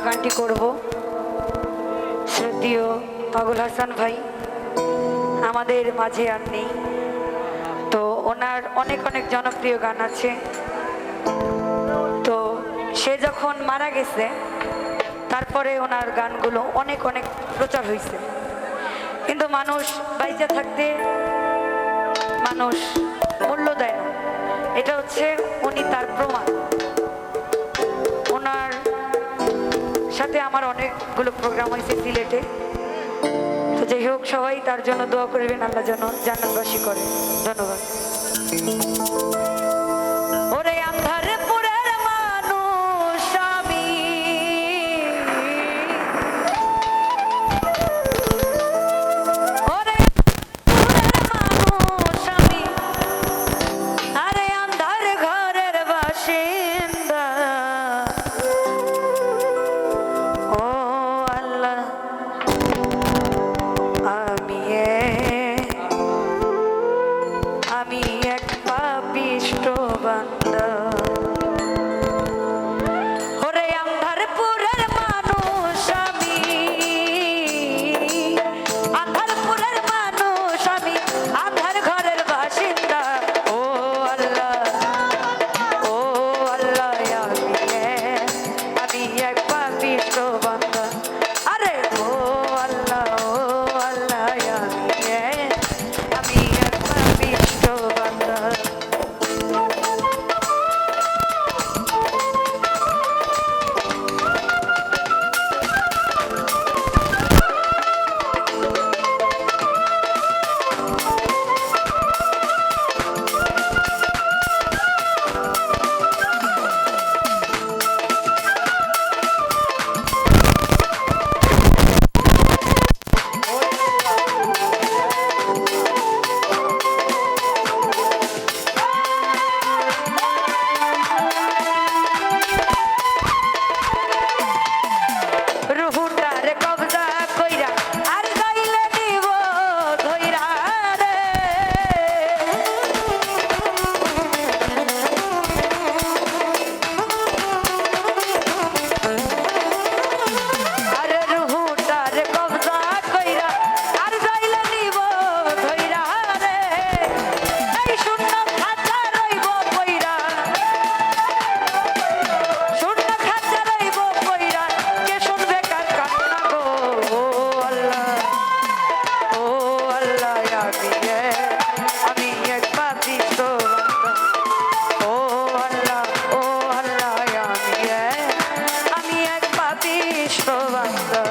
গানটি করব। শ্রদ্ধেয় পাগল হাসান ভাই আমাদের মাঝে আর নেই, তো ওনার অনেক অনেক জনপ্রিয় গান আছে। তো সে যখন মারা গেছে তারপরে ওনার গানগুলো অনেক অনেক প্রচার হয়েছে, কিন্তু মানুষ বাইচে থাকতে মানুষ মূল্য দেয় না। এটা হচ্ছে উনি তার প্রমাণ। ওনার সাথে আমার অনেকগুলো প্রোগ্রাম হয়েছে সিলেটে। তো যাই হোক, সবাই তার জন্য দোয়া করবেন, আল্লাহ যেন জান্নাতবাসী করে। ধন্যবাদ। ওরে আন্ধারপুরের মানুষ আমি, ওরে মানুষ আমি, আরে আন্ধার ঘরের বাসিন্দা। ও আল্লাহ, আমি এক পাপিষ্ঠ বান্দা। ওরে আন্ধারপুরের মানুষ আমি, আন্ধারপুরের মানুষ আমি, আন্ধার ঘরের বাসিন্দা। ও আল্লাহ, ও আল্লাহ, আমি এক পাপিষ্ঠ বান্দা। আরে ও আল্লাহ, ও আল্লাহ, আমি এক পাপিষ্ঠ বান্দা। আমি এক পাপিষ্ঠ বান্দা।